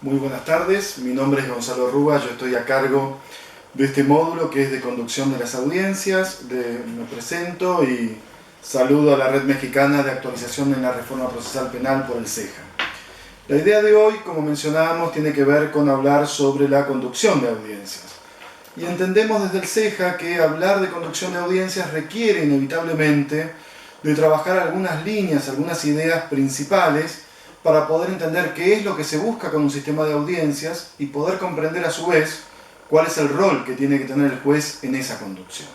Muy buenas tardes, mi nombre es Gonzalo Rúa, yo estoy a cargo de este módulo que es de conducción de las audiencias. Me presento y saludo a la Red Mexicana de Actualización en la Reforma Procesal Penal por el CEJA. La idea de hoy, como mencionábamos, tiene que ver con hablar sobre la conducción de audiencias. Y entendemos desde el CEJA que hablar de conducción de audiencias requiere inevitablemente de trabajar algunas líneas, algunas ideas principales para poder entender qué es lo que se busca con un sistema de audiencias y poder comprender a su vez cuál es el rol que tiene que tener el juez en esa conducción.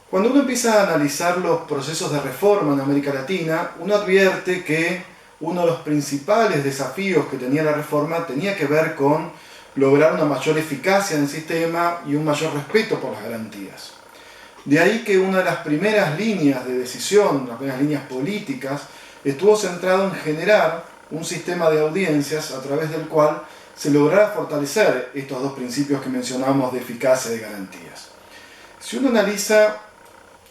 Cuando uno empieza a analizar los procesos de reforma en América Latina, uno advierte que uno de los principales desafíos que tenía la reforma tenía que ver con lograr una mayor eficacia en el sistema y un mayor respeto por las garantías. De ahí que una de las primeras líneas de decisión, las primeras líneas políticas, estuvo centrado en generar un sistema de audiencias a través del cual se lograra fortalecer estos dos principios que mencionamos de eficacia y de garantías. Si uno analiza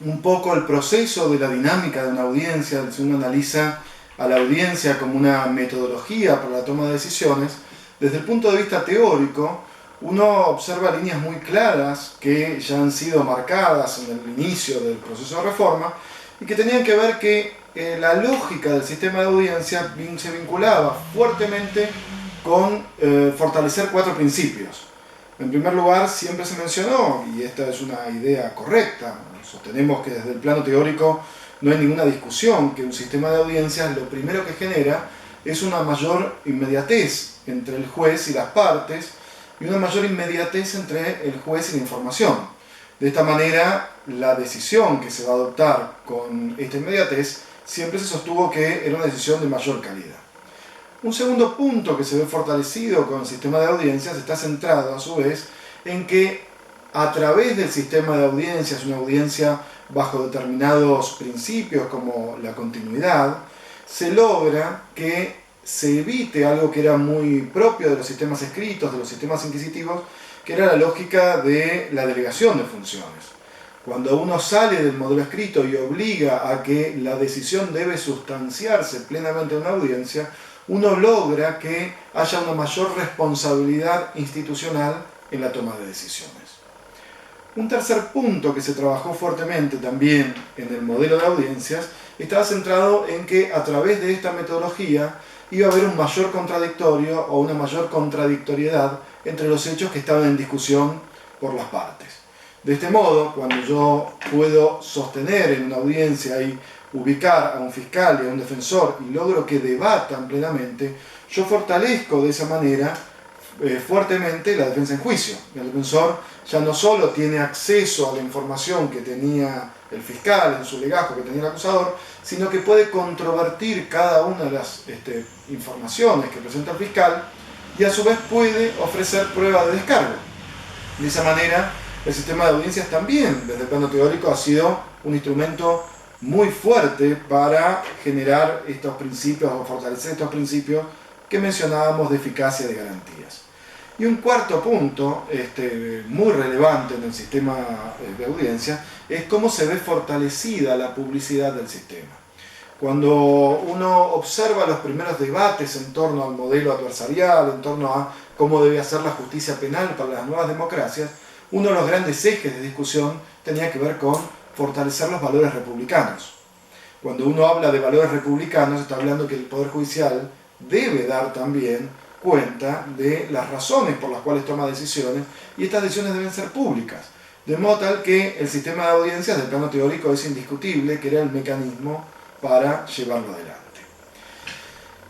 un poco el proceso de la dinámica de una audiencia, si uno analiza a la audiencia como una metodología para la toma de decisiones, desde el punto de vista teórico, uno observa líneas muy claras que ya han sido marcadas en el inicio del proceso de reforma y que tenían que ver que la lógica del sistema de audiencia se vinculaba fuertemente con fortalecer cuatro principios. En primer lugar, siempre se mencionó, y esta es una idea correcta, sostenemos que desde el plano teórico no hay ninguna discusión, que un sistema de audiencias lo primero que genera es una mayor inmediatez entre el juez y las partes y una mayor inmediatez entre el juez y la información. De esta manera, la decisión que se va a adoptar con esta inmediatez siempre se sostuvo que era una decisión de mayor calidad. Un segundo punto que se ve fortalecido con el sistema de audiencias está centrado, a su vez, en que a través del sistema de audiencias, una audiencia bajo determinados principios como la continuidad, se logra que se evite algo que era muy propio de los sistemas escritos, de los sistemas inquisitivos, que era la lógica de la delegación de funciones. Cuando uno sale del modelo escrito y obliga a que la decisión debe sustanciarse plenamente en una audiencia, uno logra que haya una mayor responsabilidad institucional en la toma de decisiones. Un tercer punto que se trabajó fuertemente también en el modelo de audiencias estaba centrado en que a través de esta metodología iba a haber un mayor contradictorio o una mayor contradictoriedad entre los hechos que estaban en discusión por las partes. De este modo, cuando yo puedo sostener en una audiencia y ubicar a un fiscal y a un defensor y logro que debatan plenamente, yo fortalezco de esa manera fuertemente la defensa en juicio. El defensor ya no solo tiene acceso a la información que tenía el fiscal en su legajo, que tenía el acusador, sino que puede controvertir cada una de las informaciones que presenta el fiscal y a su vez puede ofrecer prueba de descargo. De esa manera, el sistema de audiencias también, desde el plano teórico, ha sido un instrumento muy fuerte para generar estos principios o fortalecer estos principios que mencionábamos de eficacia y de garantías. Y un cuarto punto muy relevante en el sistema de audiencia es cómo se ve fortalecida la publicidad del sistema. Cuando uno observa los primeros debates en torno al modelo adversarial, en torno a cómo debe ser la justicia penal para las nuevas democracias, uno de los grandes ejes de discusión tenía que ver con fortalecer los valores republicanos. Cuando uno habla de valores republicanos, está hablando que el Poder Judicial debe dar también cuenta de las razones por las cuales toma decisiones y estas decisiones deben ser públicas. De modo tal que el sistema de audiencias del plano teórico es indiscutible que era el mecanismo para llevarlo adelante.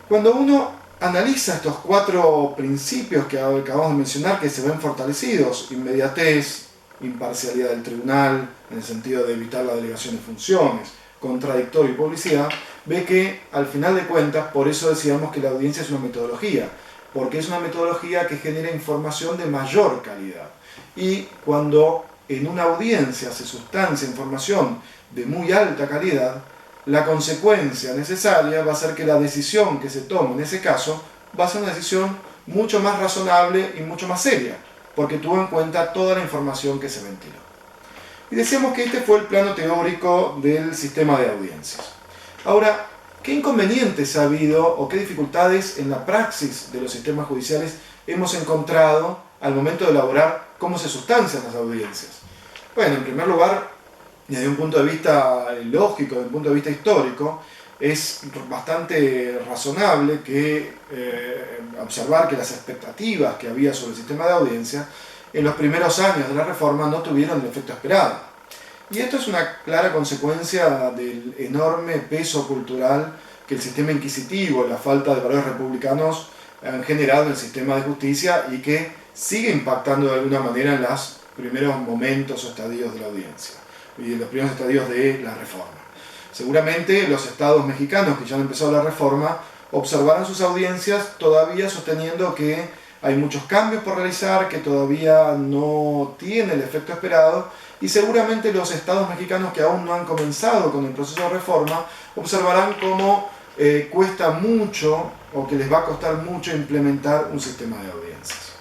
Cuando uno analiza estos cuatro principios que acabamos de mencionar que se ven fortalecidos, inmediatez, imparcialidad del tribunal, en el sentido de evitar la delegación de funciones, contradictorio y publicidad, ve que al final de cuentas, por eso decíamos que la audiencia es una metodología, porque es una metodología que genera información de mayor calidad. Y cuando en una audiencia se sustancia información de muy alta calidad, la consecuencia necesaria va a ser que la decisión que se tome en ese caso va a ser una decisión mucho más razonable y mucho más seria, porque tuvo en cuenta toda la información que se ventiló. Y decíamos que este fue el plano teórico del sistema de audiencias. Ahora, ¿Qué inconvenientes ha habido o qué dificultades en la praxis de los sistemas judiciales hemos encontrado al momento de elaborar cómo se sustancian las audiencias? Bueno, en primer lugar, desde un punto de vista lógico, desde un punto de vista histórico, es bastante razonable que observar que las expectativas que había sobre el sistema de audiencia en los primeros años de la reforma no tuvieron el efecto esperado. Y esto es una clara consecuencia del enorme peso cultural que el sistema inquisitivo y la falta de valores republicanos han generado en el sistema de justicia y que sigue impactando de alguna manera en los primeros momentos o estadios de la audiencia y en los primeros estadios de la reforma. Seguramente los estados mexicanos que ya han empezado la reforma observarán sus audiencias todavía sosteniendo que hay muchos cambios por realizar, que todavía no tiene el efecto esperado, y seguramente los estados mexicanos que aún no han comenzado con el proceso de reforma observarán cómo cuesta mucho o que les va a costar mucho implementar un sistema de audiencias.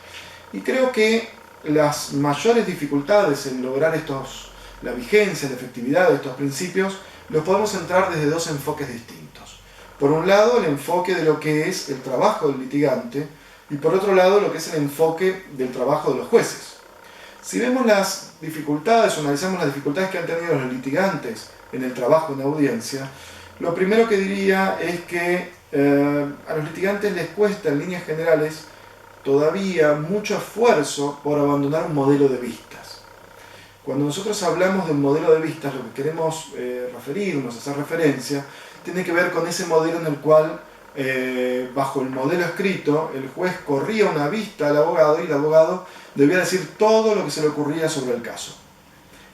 Y creo que las mayores dificultades en lograr la vigencia, la efectividad de estos principios los podemos centrar desde dos enfoques distintos. Por un lado, el enfoque de lo que es el trabajo del litigante y por otro lado, lo que es el enfoque del trabajo de los jueces. Si vemos las dificultades o analizamos las dificultades que han tenido los litigantes en el trabajo en la audiencia, lo primero que diría es que a los litigantes les cuesta en líneas generales todavía mucho esfuerzo por abandonar un modelo de vistas. Cuando nosotros hablamos de un modelo de vistas, lo que queremos referirnos, hacer referencia, tiene que ver con ese modelo en el cual, bajo el modelo escrito, el juez corría una vista al abogado y el abogado debía decir todo lo que se le ocurría sobre el caso.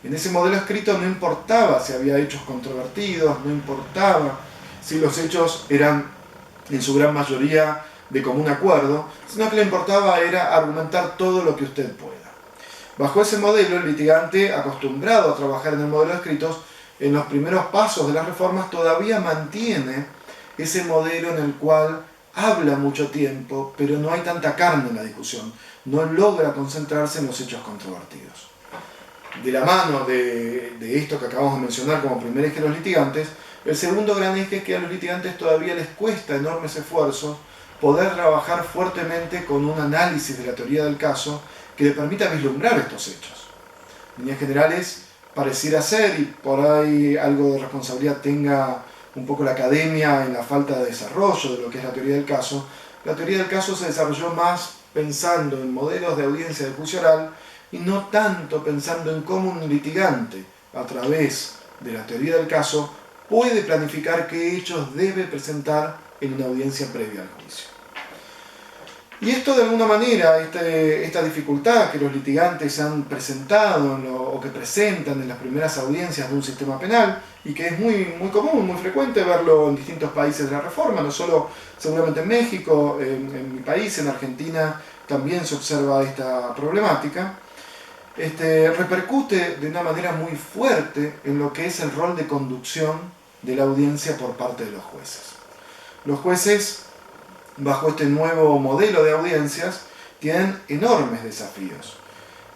En ese modelo escrito no importaba si había hechos controvertidos, no importaba si los hechos eran en su gran mayoría de común acuerdo, sino que le importaba era argumentar todo lo que usted pueda. Bajo ese modelo, el litigante, acostumbrado a trabajar en el modelo escrito, en los primeros pasos de las reformas todavía mantiene ese modelo en el cual habla mucho tiempo, pero no hay tanta carne en la discusión, no logra concentrarse en los hechos controvertidos. De la mano de esto que acabamos de mencionar como primer eje de los litigantes, el segundo gran eje es que a los litigantes todavía les cuesta enormes esfuerzos poder trabajar fuertemente con un análisis de la teoría del caso que le permita vislumbrar estos hechos. En líneas generales, pareciera ser, y por ahí algo de responsabilidad tenga un poco la academia en la falta de desarrollo de lo que es la teoría del caso, la teoría del caso se desarrolló más pensando en modelos de audiencia de juicio oral y no tanto pensando en cómo un litigante, a través de la teoría del caso, puede planificar qué hechos debe presentar en una audiencia previa al juicio. Y esto de alguna manera, esta dificultad que los litigantes han presentado o que presentan en las primeras audiencias de un sistema penal, y que es muy común, muy frecuente verlo en distintos países de la reforma, no solo seguramente en México, en mi país, en Argentina, también se observa esta problemática, repercute de una manera muy fuerte en lo que es el rol de conducción de la audiencia por parte de los jueces. Los jueces, bajo este nuevo modelo de audiencias, tienen enormes desafíos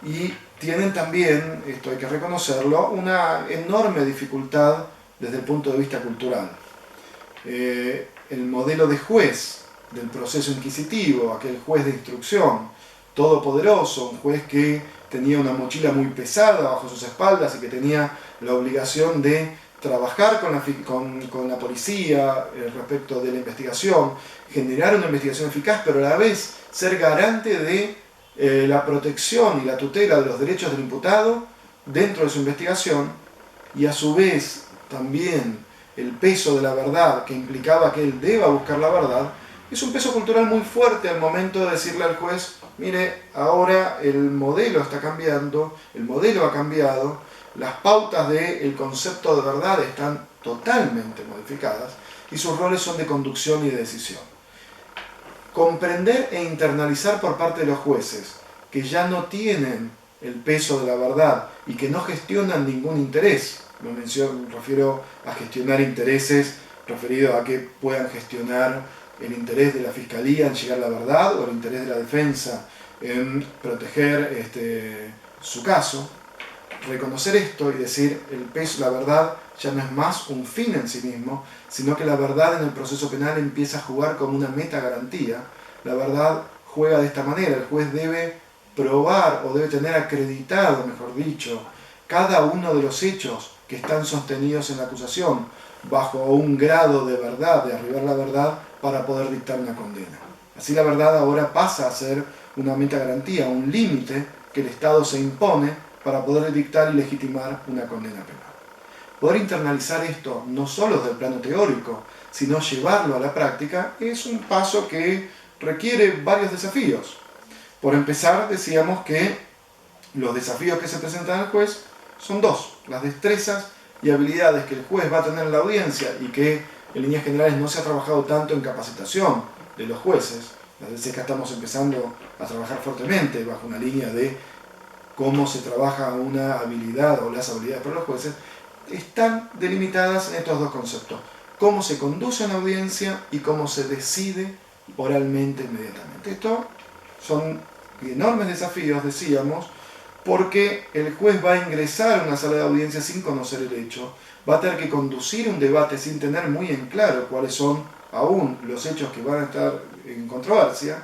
y tienen también, esto hay que reconocerlo, una enorme dificultad desde el punto de vista cultural. El modelo de juez del proceso inquisitivo, aquel juez de instrucción todopoderoso, un juez que tenía una mochila muy pesada bajo sus espaldas y que tenía la obligación de trabajar con la policía respecto de la investigación, generar una investigación eficaz, pero a la vez ser garante de la protección y la tutela de los derechos del imputado dentro de su investigación, y a su vez también el peso de la verdad que implicaba que él deba buscar la verdad, es un peso cultural muy fuerte al momento de decirle al juez: mire, ahora el modelo está cambiando, el modelo ha cambiado, las pautas del concepto de verdad están totalmente modificadas y sus roles son de conducción y de decisión. Comprender e internalizar por parte de los jueces que ya no tienen el peso de la verdad y que no gestionan ningún interés, me refiero a gestionar intereses referido a que puedan gestionar el interés de la fiscalía en llegar a la verdad o el interés de la defensa en proteger su caso. Reconocer esto y decir el peso, la verdad ya no es más un fin en sí mismo, sino que la verdad en el proceso penal empieza a jugar como una meta garantía. La verdad juega de esta manera, el juez debe probar o debe tener acreditado, mejor dicho, cada uno de los hechos que están sostenidos en la acusación bajo un grado de verdad, de arribar la verdad, para poder dictar una condena. Así la verdad ahora pasa a ser una meta garantía, un límite que el Estado se impone para poder dictar y legitimar una condena penal. Poder internalizar esto no solo desde el plano teórico, sino llevarlo a la práctica, es un paso que requiere varios desafíos. Por empezar, decíamos que los desafíos que se presentan al juez son dos: las destrezas y habilidades que el juez va a tener en la audiencia y que en líneas generales no se ha trabajado tanto en capacitación de los jueces. Las veces que estamos empezando a trabajar fuertemente bajo una línea de cómo se trabaja una habilidad o las habilidades para los jueces, están delimitadas en estos dos conceptos: cómo se conduce una audiencia y cómo se decide oralmente inmediatamente. Estos son enormes desafíos, decíamos, porque el juez va a ingresar a una sala de audiencia sin conocer el hecho, va a tener que conducir un debate sin tener muy en claro cuáles son aún los hechos que van a estar en controversia,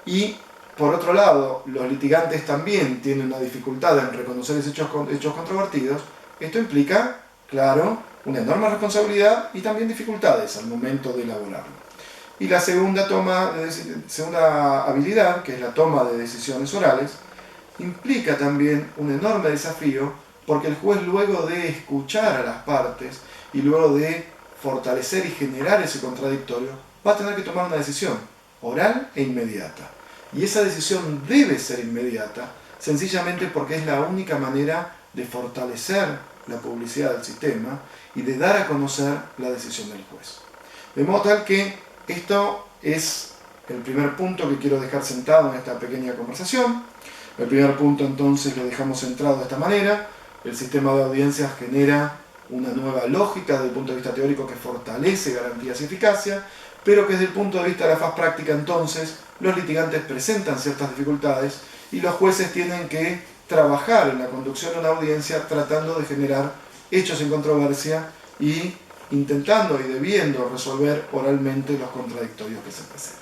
y por otro lado, los litigantes también tienen una dificultad en reconocer esos hechos controvertidos. Esto implica, claro, una enorme responsabilidad y también dificultades al momento de elaborarlo. Y la segunda habilidad, que es la toma de decisiones orales, implica también un enorme desafío, porque el juez, luego de escuchar a las partes y luego de fortalecer y generar ese contradictorio, va a tener que tomar una decisión oral e inmediata. Y esa decisión debe ser inmediata, sencillamente porque es la única manera de fortalecer la publicidad del sistema y de dar a conocer la decisión del juez. De modo tal que esto es el primer punto que quiero dejar sentado en esta pequeña conversación. El primer punto entonces lo dejamos centrado de esta manera: el sistema de audiencias genera una nueva lógica desde el punto de vista teórico que fortalece garantías y eficacia, pero que desde el punto de vista de la faz práctica entonces los litigantes presentan ciertas dificultades y los jueces tienen que trabajar en la conducción de una audiencia tratando de generar hechos en controversia y intentando y debiendo resolver oralmente los contradictorios que se presentan.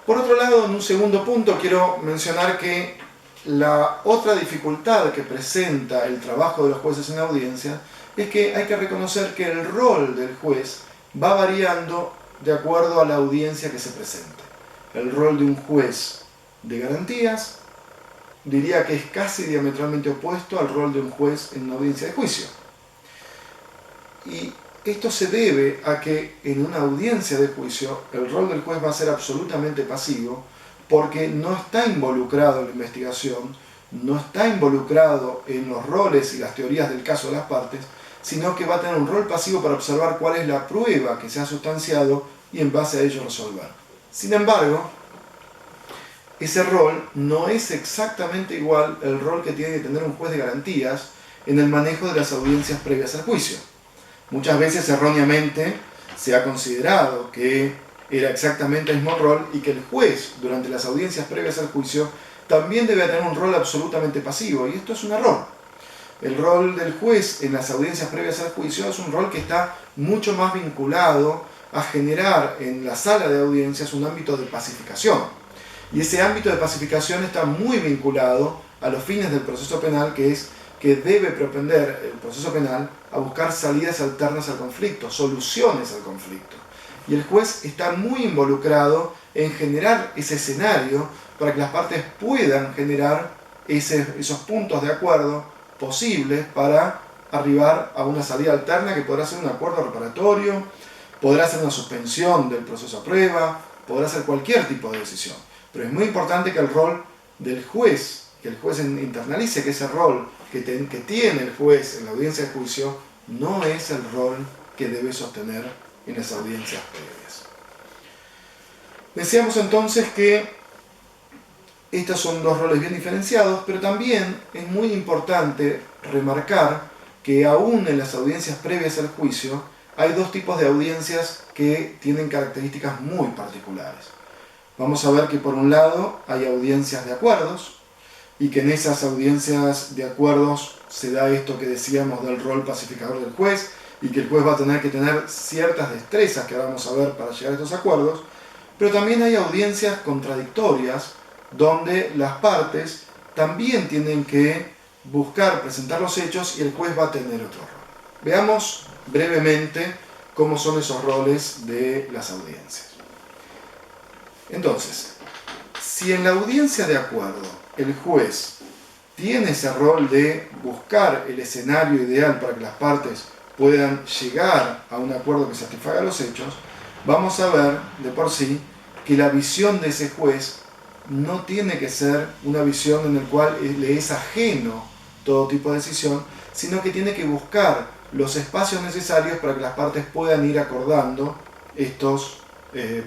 Por otro lado, en un segundo punto quiero mencionar que la otra dificultad que presenta el trabajo de los jueces en audiencia es que hay que reconocer que el rol del juez va variando de acuerdo a la audiencia que se presente. El rol de un juez de garantías diría que es casi diametralmente opuesto al rol de un juez en una audiencia de juicio. Y esto se debe a que en una audiencia de juicio el rol del juez va a ser absolutamente pasivo, porque no está involucrado en la investigación, no está involucrado en los roles y las teorías del caso de las partes, sino que va a tener un rol pasivo para observar cuál es la prueba que se ha sustanciado y en base a ello resolver. Sin embargo, ese rol no es exactamente igual el rol que tiene que tener un juez de garantías en el manejo de las audiencias previas al juicio. Muchas veces erróneamente se ha considerado que era exactamente el mismo rol y que el juez durante las audiencias previas al juicio también debe tener un rol absolutamente pasivo, y esto es un error. El rol del juez en las audiencias previas al juicio es un rol que está mucho más vinculado a generar en la sala de audiencias un ámbito de pacificación. Y ese ámbito de pacificación está muy vinculado a los fines del proceso penal, que es que debe propender el proceso penal a buscar salidas alternas al conflicto, soluciones al conflicto. Y el juez está muy involucrado en generar ese escenario para que las partes puedan generar esos puntos de acuerdo posibles para arribar a una salida alterna que podrá ser un acuerdo reparatorio, podrá ser una suspensión del proceso a prueba, podrá ser cualquier tipo de decisión. Pero es muy importante que el rol del juez, que el juez internalice que ese rol que tiene el juez en la audiencia de juicio no es el rol que debe sostener en las audiencias previas. Decíamos entonces que estos son dos roles bien diferenciados, pero también es muy importante remarcar que aún en las audiencias previas al juicio hay dos tipos de audiencias que tienen características muy particulares. Vamos a ver que por un lado hay audiencias de acuerdos y que en esas audiencias de acuerdos se da esto que decíamos del rol pacificador del juez, y que el juez va a tener que tener ciertas destrezas que vamos a ver para llegar a estos acuerdos, pero también hay audiencias contradictorias donde las partes también tienen que buscar presentar los hechos y el juez va a tener otro rol. Veamos brevemente cómo son esos roles de las audiencias. Entonces, si en la audiencia de acuerdo el juez tiene ese rol de buscar el escenario ideal para que las partes puedan llegar a un acuerdo que satisfaga los hechos, vamos a ver de por sí que la visión de ese juez no tiene que ser una visión en la cual le es ajeno todo tipo de decisión, sino que tiene que buscar los espacios necesarios para que las partes puedan ir acordando estos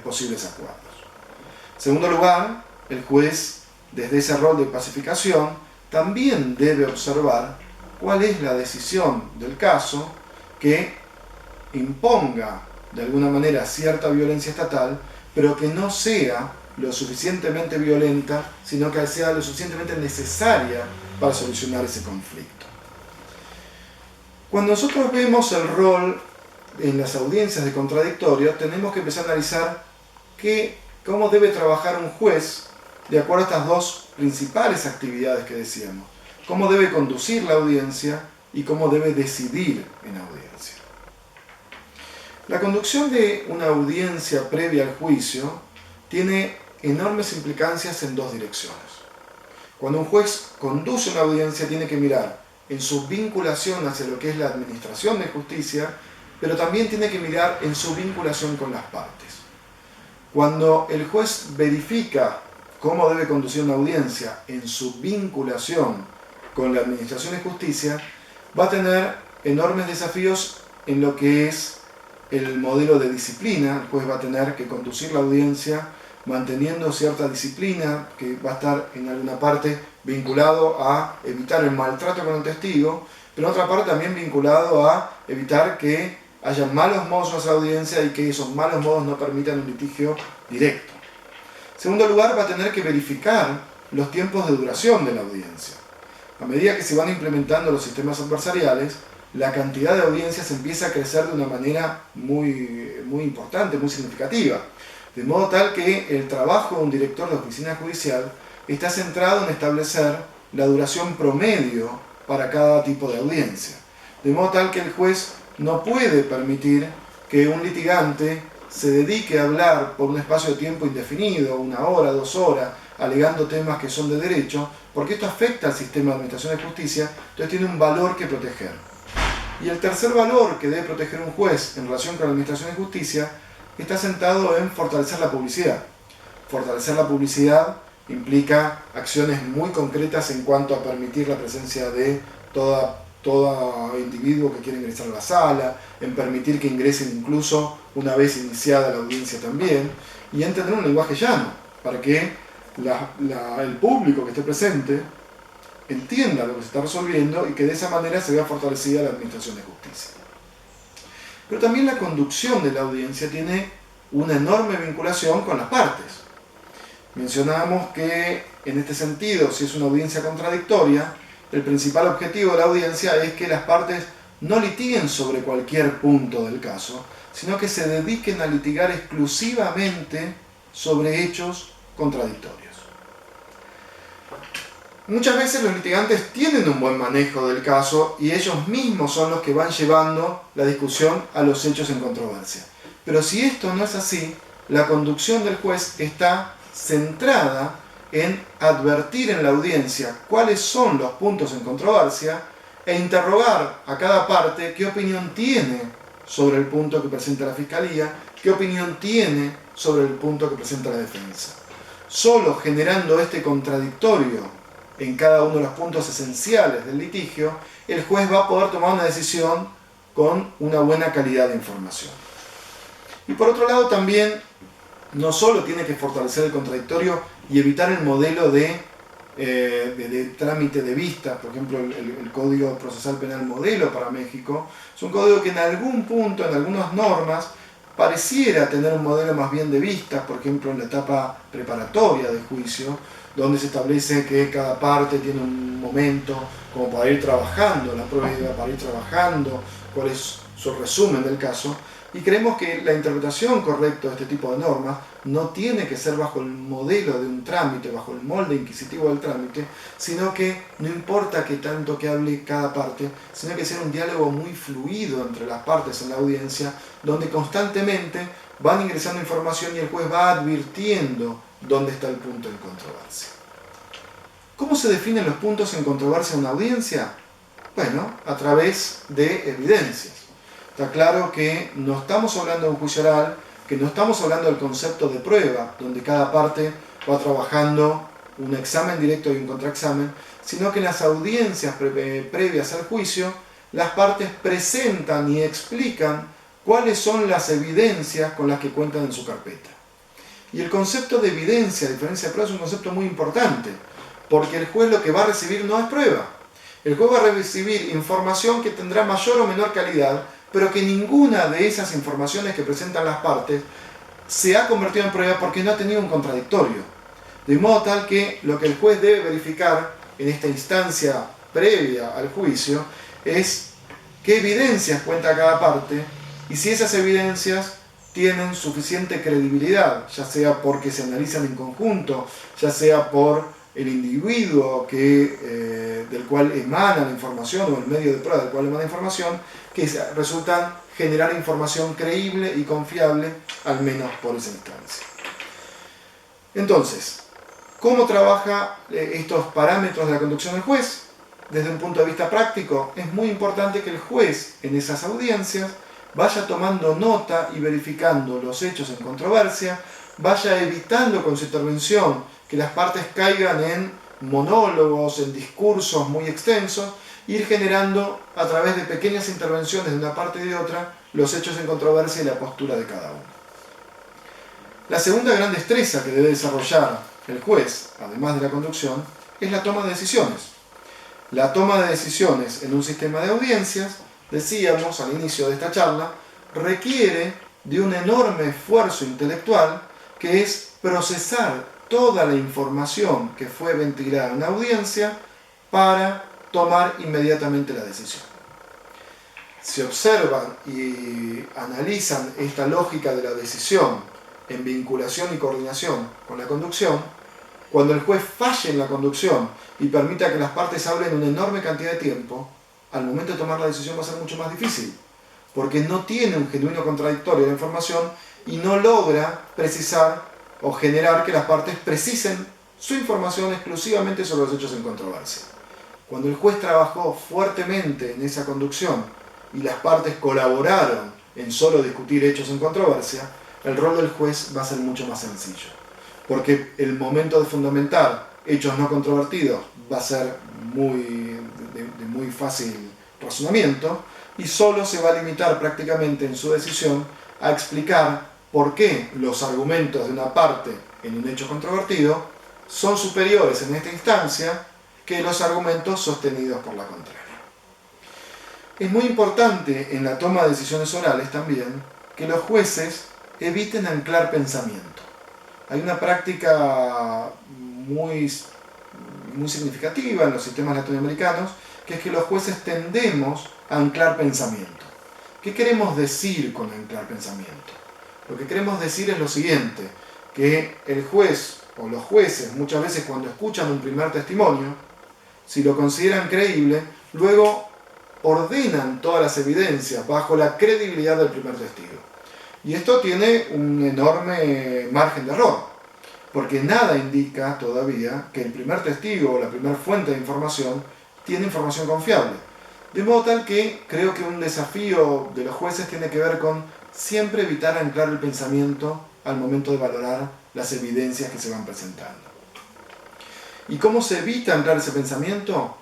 posibles acuerdos. En segundo lugar, el juez, desde ese rol de pacificación, también debe observar cuál es la decisión del caso que imponga de alguna manera cierta violencia estatal, pero que no sea lo suficientemente violenta, sino que sea lo suficientemente necesaria para solucionar ese conflicto. Cuando nosotros vemos el rol en las audiencias de contradictorio, tenemos que empezar a analizar cómo debe trabajar un juez de acuerdo a estas dos principales actividades que decíamos. Cómo debe conducir la audiencia y cómo debe decidir en audiencia. La conducción de una audiencia previa al juicio tiene enormes implicancias en dos direcciones. Cuando un juez conduce una audiencia tiene que mirar en su vinculación hacia lo que es la administración de justicia, pero también tiene que mirar en su vinculación con las partes. Cuando el juez verifica cómo debe conducir una audiencia en su vinculación con la administración de justicia, va a tener enormes desafíos en lo que es el modelo de disciplina. El juez va a tener que conducir la audiencia manteniendo cierta disciplina que va a estar en alguna parte vinculado a evitar el maltrato con el testigo, pero en otra parte también vinculado a evitar que haya malos modos en esa audiencia y que esos malos modos no permitan un litigio directo. En segundo lugar, va a tener que verificar los tiempos de duración de la audiencia. A medida que se van implementando los sistemas adversariales, la cantidad de audiencias empieza a crecer de una manera muy importante, muy significativa. De modo tal que el trabajo de un director de oficina judicial está centrado en establecer la duración promedio para cada tipo de audiencia. De modo tal que el juez no puede permitir que un litigante se dedique a hablar por un espacio de tiempo indefinido, 1 hora, 2 horas, alegando temas que son de derecho, porque esto afecta al sistema de administración de justicia, entonces tiene un valor que proteger. Y el tercer valor que debe proteger un juez en relación con la administración de justicia está sentado en fortalecer la publicidad. Fortalecer la publicidad implica acciones muy concretas en cuanto a permitir la presencia de todo individuo que quiera ingresar a la sala, en permitir que ingresen incluso una vez iniciada la audiencia también, y en tener un lenguaje llano, para que el público que esté presente entienda lo que se está resolviendo y que de esa manera se vea fortalecida la administración de justicia. Pero también la conducción de la audiencia tiene una enorme vinculación con las partes. Mencionábamos que en este sentido, si es una audiencia contradictoria, el principal objetivo de la audiencia es que las partes no litiguen sobre cualquier punto del caso, sino que se dediquen a litigar exclusivamente sobre hechos contradictorios. Muchas veces los litigantes tienen un buen manejo del caso y ellos mismos son los que van llevando la discusión a los hechos en controversia. Pero si esto no es así, la conducción del juez está centrada en advertir en la audiencia cuáles son los puntos en controversia e interrogar a cada parte qué opinión tiene sobre el punto que presenta la Fiscalía, qué opinión tiene sobre el punto que presenta la defensa. Solo generando este contradictorio en cada uno de los puntos esenciales del litigio, el juez va a poder tomar una decisión con una buena calidad de información. Y por otro lado también, no solo tiene que fortalecer el contradictorio y evitar el modelo de trámite de vista, por ejemplo el Código Procesal Penal Modelo para México, es un código que en algún punto, en algunas normas, pareciera tener un modelo más bien de vistas, por ejemplo en la etapa preparatoria del juicio, donde se establece que cada parte tiene un momento como para ir trabajando la prueba, para ir trabajando cuál es su resumen del caso, y creemos que la interpretación correcta de este tipo de normas no tiene que ser bajo el modelo de un trámite, bajo el molde inquisitivo del trámite, sino que no importa que tanto que hable cada parte, sino que sea un diálogo muy fluido entre las partes en la audiencia, donde constantemente van ingresando información y el juez va advirtiendo dónde está el punto en controversia. ¿Cómo se definen los puntos en controversia en una audiencia? Bueno, a través de evidencias. Está claro que no estamos hablando de un juicio oral, que no estamos hablando del concepto de prueba, donde cada parte va trabajando un examen directo y un contraexamen, sino que en las audiencias previas al juicio, las partes presentan y explican cuáles son las evidencias con las que cuentan en su carpeta. Y el concepto de evidencia, a diferencia de prueba, es un concepto muy importante, porque el juez lo que va a recibir no es prueba. El juez va a recibir información que tendrá mayor o menor calidad, pero que ninguna de esas informaciones que presentan las partes se ha convertido en prueba porque no ha tenido un contradictorio. De modo tal que lo que el juez debe verificar en esta instancia previa al juicio es qué evidencias cuenta cada parte y si esas evidencias tienen suficiente credibilidad, ya sea porque se analizan en conjunto, ya sea por el individuo del cual emana la información o el medio de prueba del cual emana la información, que resultan generar información creíble y confiable, al menos por esa instancia. Entonces, ¿cómo trabaja estos parámetros de la conducción del juez? Desde un punto de vista práctico, es muy importante que el juez en esas audiencias vaya tomando nota y verificando los hechos en controversia, vaya evitando con su intervención que las partes caigan en monólogos, en discursos muy extensos, ir generando a través de pequeñas intervenciones de una parte y de otra los hechos en controversia y la postura de cada uno. La segunda gran destreza que debe desarrollar el juez, además de la conducción, es la toma de decisiones. La toma de decisiones en un sistema de audiencias, decíamos al inicio de esta charla, requiere de un enorme esfuerzo intelectual que es procesar toda la información que fue ventilada en la audiencia para tomar inmediatamente la decisión. Si observan y analizan esta lógica de la decisión en vinculación y coordinación con la conducción, cuando el juez falle en la conducción y permita que las partes hablen una enorme cantidad de tiempo, al momento de tomar la decisión va a ser mucho más difícil, porque no tiene un genuino contradictorio de la información y no logra precisar o generar que las partes precisen su información exclusivamente sobre los hechos en controversia. Cuando el juez trabajó fuertemente en esa conducción y las partes colaboraron en solo discutir hechos en controversia, el rol del juez va a ser mucho más sencillo. Porque el momento de fundamentar hechos no controvertidos va a ser de muy fácil razonamiento y solo se va a limitar prácticamente en su decisión a explicar por qué los argumentos de una parte en un hecho controvertido son superiores en esta instancia que los argumentos sostenidos por la contraria. Es muy importante en la toma de decisiones orales también que los jueces eviten anclar pensamiento. Hay una práctica muy significativa en los sistemas latinoamericanos, que es que los jueces tendemos a anclar pensamiento. ¿Qué queremos decir con anclar pensamiento? Lo que queremos decir es lo siguiente, que el juez o los jueces muchas veces cuando escuchan un primer testimonio, si lo consideran creíble, luego ordenan todas las evidencias bajo la credibilidad del primer testigo. Y esto tiene un enorme margen de error, porque nada indica todavía que el primer testigo o la primera fuente de información tiene información confiable. De modo tal que creo que un desafío de los jueces tiene que ver con siempre evitar anclar el pensamiento al momento de valorar las evidencias que se van presentando. ¿Y cómo se evita anclar ese pensamiento?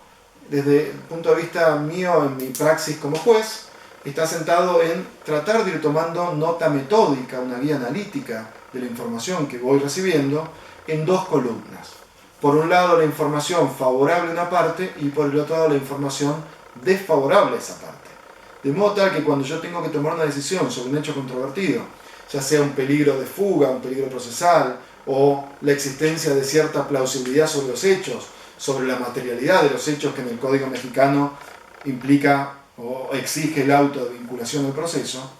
Desde el punto de vista mío, en mi praxis como juez, está sentado en tratar de ir tomando nota metódica, una guía analítica de la información que voy recibiendo en dos columnas. Por un lado la información favorable a una parte y por el otro lado la información desfavorable a esa parte. De modo tal que cuando yo tengo que tomar una decisión sobre un hecho controvertido ya sea un peligro de fuga, un peligro procesal, o la existencia de cierta plausibilidad sobre los hechos, sobre la materialidad de los hechos que en el Código Mexicano implica o exige el auto de vinculación al proceso.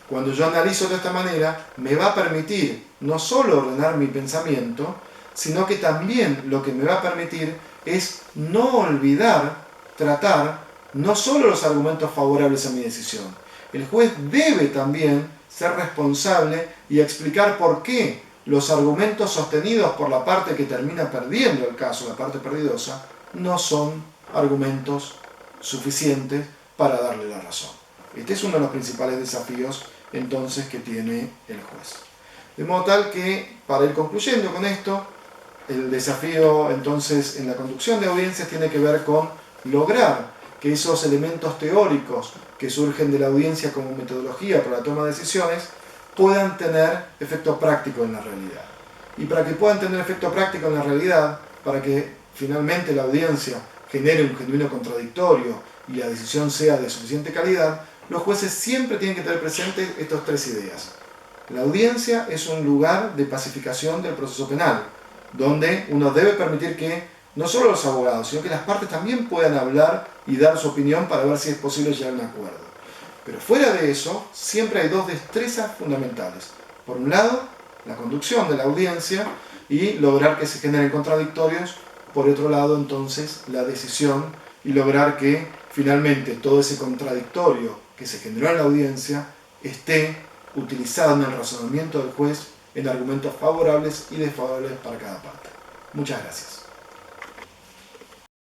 Cuando yo analizo de esta manera, me va a permitir no solo ordenar mi pensamiento, sino que también lo que me va a permitir es no olvidar tratar no solo los argumentos favorables a mi decisión. El juez debe también ser responsable y explicar por qué los argumentos sostenidos por la parte que termina perdiendo el caso, la parte perdidosa, no son argumentos suficientes para darle la razón. Este es uno de los principales desafíos entonces que tiene el juez. De modo tal que, para ir concluyendo con esto, el desafío entonces en la conducción de audiencias tiene que ver con lograr que esos elementos teóricos que surgen de la audiencia como metodología para la toma de decisiones puedan tener efecto práctico en la realidad. Y para que puedan tener efecto práctico en la realidad, para que finalmente la audiencia genere un genuino contradictorio y la decisión sea de suficiente calidad, los jueces siempre tienen que tener presentes estas tres ideas. La audiencia es un lugar de pacificación del proceso penal, donde uno debe permitir que no solo los abogados, sino que las partes también puedan hablar y dar su opinión para ver si es posible llegar a un acuerdo. Pero fuera de eso, siempre hay dos destrezas fundamentales. Por un lado, la conducción de la audiencia y lograr que se generen contradictorios. Por otro lado, entonces, la decisión y lograr que finalmente todo ese contradictorio que se generó en la audiencia esté utilizado en el razonamiento del juez en argumentos favorables y desfavorables para cada parte. Muchas gracias.